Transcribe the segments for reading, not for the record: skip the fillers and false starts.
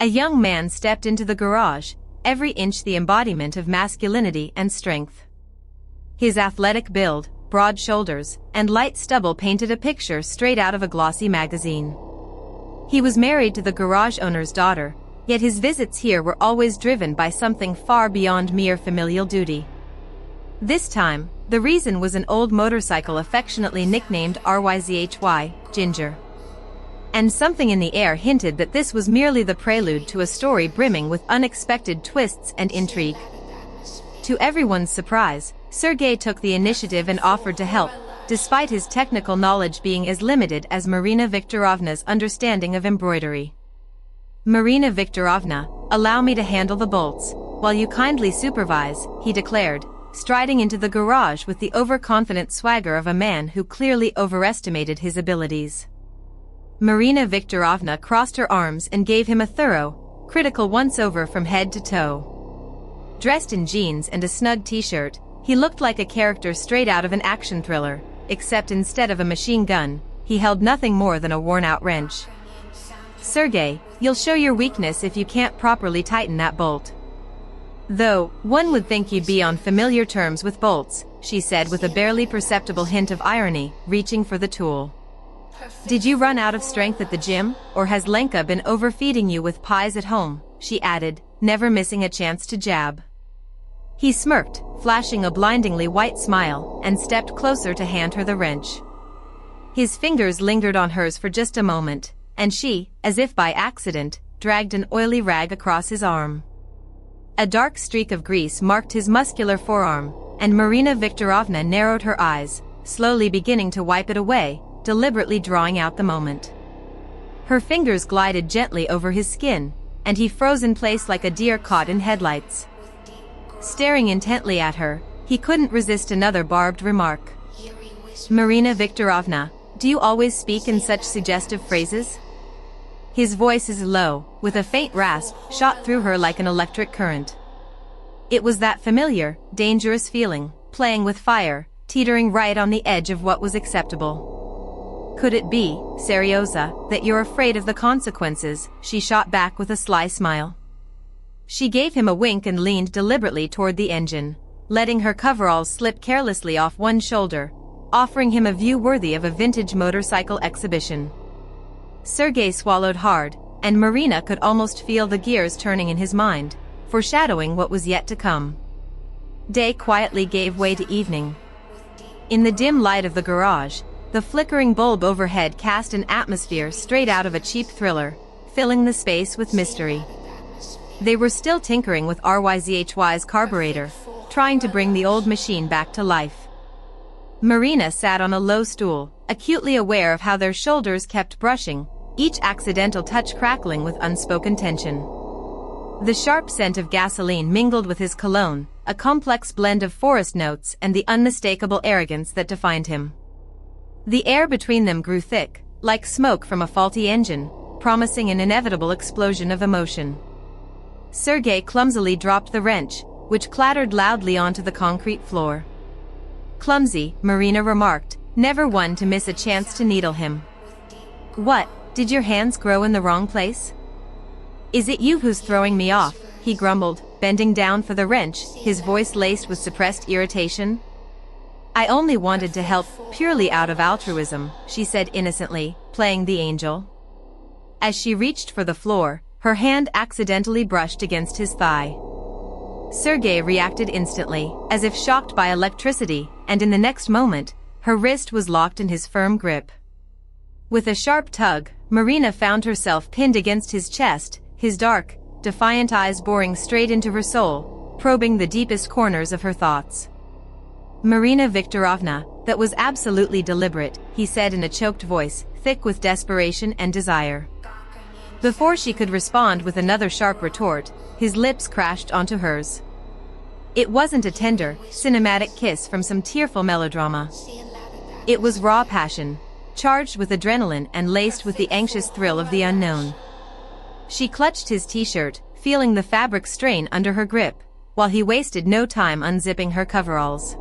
A young man stepped into the garage, every inch the embodiment of masculinity and strength. His athletic build, broad shoulders, and light stubble painted a picture straight out of a glossy magazine. He was married to the garage owner's daughter, yet his visits here were always driven by something far beyond mere familial duty. This time, the reason was an old motorcycle affectionately nicknamed RYZHY, Ginger. And something in the air hinted that this was merely the prelude to a story brimming with unexpected twists and intrigue. To everyone's surprise, Sergey took the initiative and offered to help, despite his technical knowledge being as limited as Marina Viktorovna's understanding of embroidery. "Marina Viktorovna, allow me to handle the bolts, while you kindly supervise," he declared, striding into the garage with the overconfident swagger of a man who clearly overestimated his abilities. Marina Viktorovna crossed her arms and gave him a thorough, critical once-over from head to toe. Dressed in jeans and a snug t-shirt, he looked like a character straight out of an action thriller, except instead of a machine gun, he held nothing more than a worn-out wrench. "Sergey, you'll show your weakness if you can't properly tighten that bolt. Though, one would think you'd be on familiar terms with bolts," she said with a barely perceptible hint of irony, reaching for the tool. "Did you run out of strength at the gym, or has Lenka been overfeeding you with pies at home?" she added, never missing a chance to jab. He smirked, flashing a blindingly white smile, and stepped closer to hand her the wrench. His fingers lingered on hers for just a moment, and she, as if by accident, dragged an oily rag across his arm. A dark streak of grease marked his muscular forearm, and Marina Viktorovna narrowed her eyes, slowly beginning to wipe it away, deliberately drawing out the moment. Her fingers glided gently over his skin, and he froze in place like a deer caught in headlights. Staring intently at her, he couldn't resist another barbed remark. "Marina Viktorovna, do you always speak in such suggestive phrases?" His voice is low, with a faint rasp, shot through her like an electric current. It was that familiar, dangerous feeling, playing with fire, teetering right on the edge of what was acceptable. "Could it be, Seryoza, that you're afraid of the consequences?" she shot back with a sly smile. She gave him a wink and leaned deliberately toward the engine, letting her coveralls slip carelessly off one shoulder, offering him a view worthy of a vintage motorcycle exhibition. Sergey swallowed hard, and Marina could almost feel the gears turning in his mind, foreshadowing what was yet to come. Day quietly gave way to evening. In the dim light of the garage, the flickering bulb overhead cast an atmosphere straight out of a cheap thriller, filling the space with mystery. They were still tinkering with RYZHY's carburetor, trying to bring the old machine back to life. Marina sat on a low stool, acutely aware of how their shoulders kept brushing, each accidental touch crackling with unspoken tension. The sharp scent of gasoline mingled with his cologne, a complex blend of forest notes and the unmistakable arrogance that defined him. The air between them grew thick, like smoke from a faulty engine, promising an inevitable explosion of emotion. Sergey clumsily dropped the wrench, which clattered loudly onto the concrete floor. "Clumsy," Marina remarked, never one to miss a chance to needle him. "What, did your hands grow in the wrong place?" "Is it you who's throwing me off?" he grumbled, bending down for the wrench, his voice laced with suppressed irritation. "I only wanted to help, purely out of altruism," she said innocently, playing the angel. As she reached for the floor, her hand accidentally brushed against his thigh. Sergey reacted instantly, as if shocked by electricity, and in the next moment, her wrist was locked in his firm grip. With a sharp tug, Marina found herself pinned against his chest, his dark, defiant eyes boring straight into her soul, probing the deepest corners of her thoughts. "Marina Viktorovna, that was absolutely deliberate," he said in a choked voice, thick with desperation and desire. Before she could respond with another sharp retort, his lips crashed onto hers. It wasn't a tender, cinematic kiss from some tearful melodrama. It was raw passion, charged with adrenaline and laced with the anxious thrill of the unknown. She clutched his t-shirt, feeling the fabric strain under her grip, while he wasted no time unzipping her coveralls.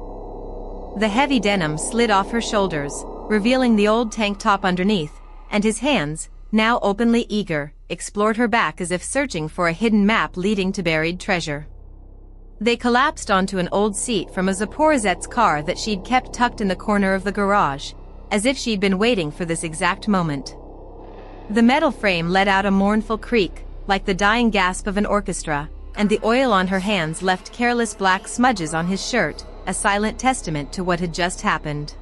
The heavy denim slid off her shoulders, revealing the old tank top underneath, and his hands, now openly eager, explored her back as if searching for a hidden map leading to buried treasure. They collapsed onto an old seat from a Zaporizhet's car that she'd kept tucked in the corner of the garage, as if she'd been waiting for this exact moment. The metal frame let out a mournful creak, like the dying gasp of an orchestra, and the oil on her hands left careless black smudges on his shirt, a silent testament to what had just happened.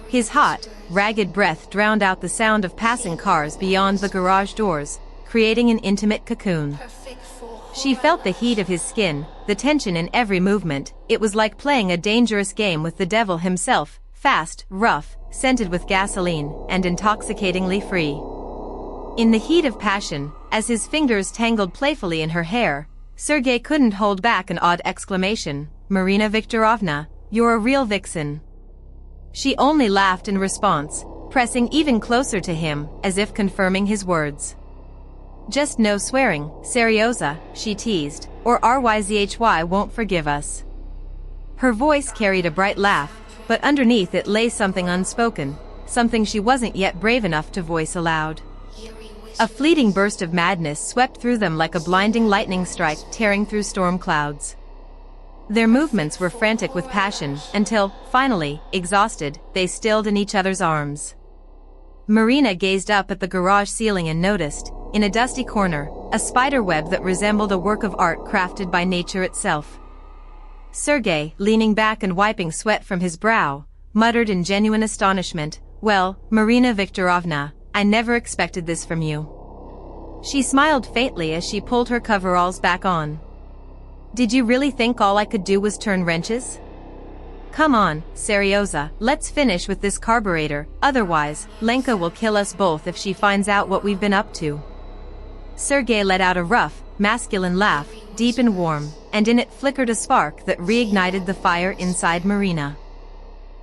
His hot, ragged breath drowned out the sound of passing cars beyond the garage doors, creating an intimate cocoon. She felt the heat of his skin, the tension in every movement. It was like playing a dangerous game with the devil himself, fast, rough, scented with gasoline, and intoxicatingly free. In the heat of passion, as his fingers tangled playfully in her hair, Sergey couldn't hold back an odd exclamation. "Marina Viktorovna, you're a real vixen." She only laughed in response, pressing even closer to him, as if confirming his words. "Just no swearing, Seryoza," she teased, "or RYZHY won't forgive us." Her voice carried a bright laugh, but underneath it lay something unspoken, something she wasn't yet brave enough to voice aloud. A fleeting burst of madness swept through them like a blinding lightning strike tearing through storm clouds. Their movements were frantic with passion, until, finally, exhausted, they stilled in each other's arms. Marina gazed up at the garage ceiling and noticed, in a dusty corner, a spider web that resembled a work of art crafted by nature itself. Sergey, leaning back and wiping sweat from his brow, muttered in genuine astonishment, "Well, Marina Viktorovna, I never expected this from you." She smiled faintly as she pulled her coveralls back on. "Did you really think all I could do was turn wrenches? Come on, Seryoza, let's finish with this carburetor, otherwise, Lenka will kill us both if she finds out what we've been up to." Sergey let out a rough, masculine laugh, deep and warm, and in it flickered a spark that reignited the fire inside Marina.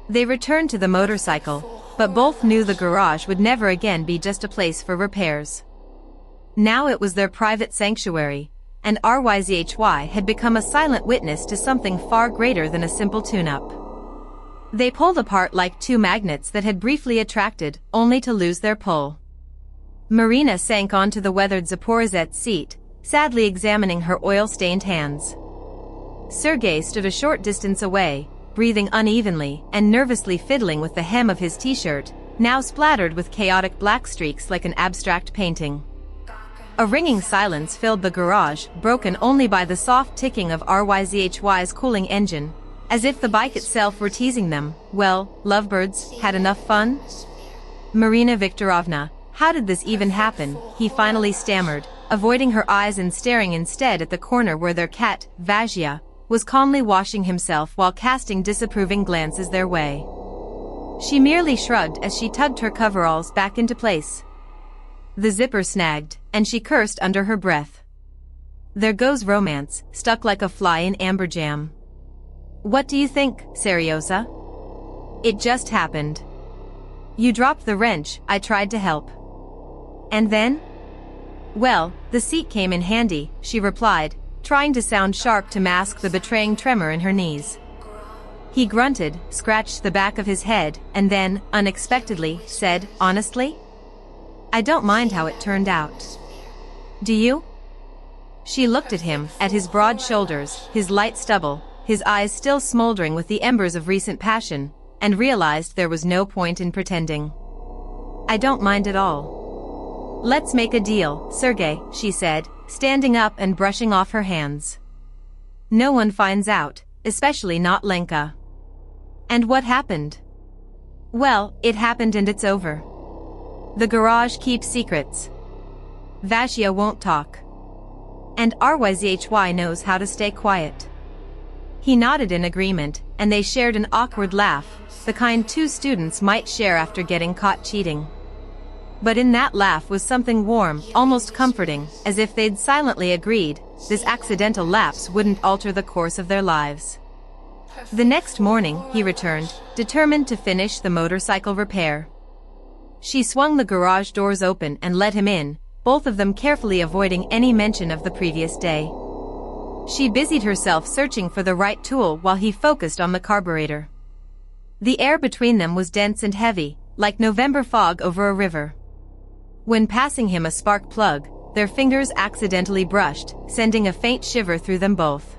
They returned to the motorcycle, but both knew the garage would never again be just a place for repairs. Now it was their private sanctuary, and RYZHY had become a silent witness to something far greater than a simple tune-up. They pulled apart like two magnets that had briefly attracted, only to lose their pull. Marina sank onto the weathered Zaporizhet seat, sadly examining her oil-stained hands. Sergey stood a short distance away, breathing unevenly and nervously fiddling with the hem of his t-shirt, now splattered with chaotic black streaks like an abstract painting. A ringing silence filled the garage, broken only by the soft ticking of RYZHY's cooling engine, as if the bike itself were teasing them. "Well, lovebirds, had enough fun?" "Marina Viktorovna, how did this even happen?" he finally stammered, avoiding her eyes and staring instead at the corner where their cat, Vazhya, was calmly washing himself while casting disapproving glances their way. She merely shrugged as she tugged her coveralls back into place. The zipper snagged, and she cursed under her breath. "There goes romance, stuck like a fly in amber jam." "What do you think, Seryoza? It just happened. You dropped the wrench, I tried to help. And then?" "Well, the seat came in handy," she replied, trying to sound sharp to mask the betraying tremor in her knees. He grunted, scratched the back of his head, and then, unexpectedly, said, "Honestly? I don't mind how it turned out. Do you?" She looked at him, at his broad shoulders, his light stubble, his eyes still smoldering with the embers of recent passion, and realized there was no point in pretending. "I don't mind at all." "Let's make a deal, Sergey," she said, standing up and brushing off her hands. "No one finds out, especially not Lenka." "And what happened?" "Well, it happened and it's over. The garage keeps secrets. Vashya won't talk. And RYZHY knows how to stay quiet." He nodded in agreement, and they shared an awkward laugh, the kind two students might share after getting caught cheating. But in that laugh was something warm, almost comforting, as if they'd silently agreed this accidental lapse wouldn't alter the course of their lives. The next morning, he returned, determined to finish the motorcycle repair. She swung the garage doors open and let him in, both of them carefully avoiding any mention of the previous day. She busied herself searching for the right tool while he focused on the carburetor. The air between them was dense and heavy, like November fog over a river. When passing him a spark plug, their fingers accidentally brushed, sending a faint shiver through them both.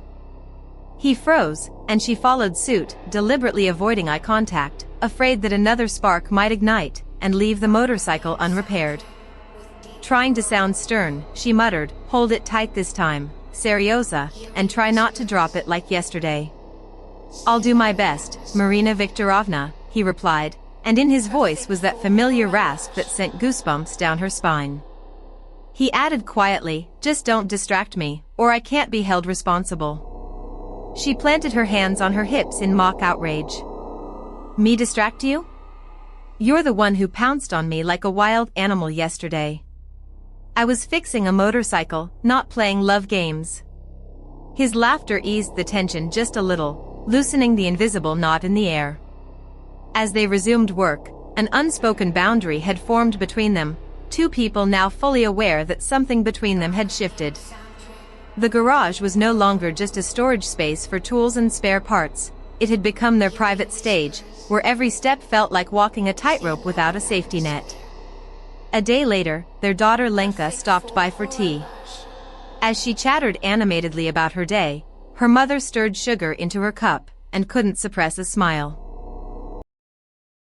He froze, and she followed suit, deliberately avoiding eye contact, afraid that another spark might ignite and leave the motorcycle unrepaired. Trying to sound stern, she muttered, "Hold it tight this time, Seryoza, and try not to drop it like yesterday." "I'll do my best, Marina Viktorovna," he replied, and in his voice was that familiar rasp that sent goosebumps down her spine. He added quietly, "Just don't distract me, or I can't be held responsible." She planted her hands on her hips in mock outrage. "Me distract you? You're the one who pounced on me like a wild animal yesterday. I was fixing a motorcycle, not playing love games." His laughter eased the tension just a little, loosening the invisible knot in the air. As they resumed work, an unspoken boundary had formed between them, two people now fully aware that something between them had shifted. The garage was no longer just a storage space for tools and spare parts. It had become their private stage, where every step felt like walking a tightrope without a safety net. A day later, their daughter Lenka stopped by for tea. As she chattered animatedly about her day, her mother stirred sugar into her cup and couldn't suppress a smile.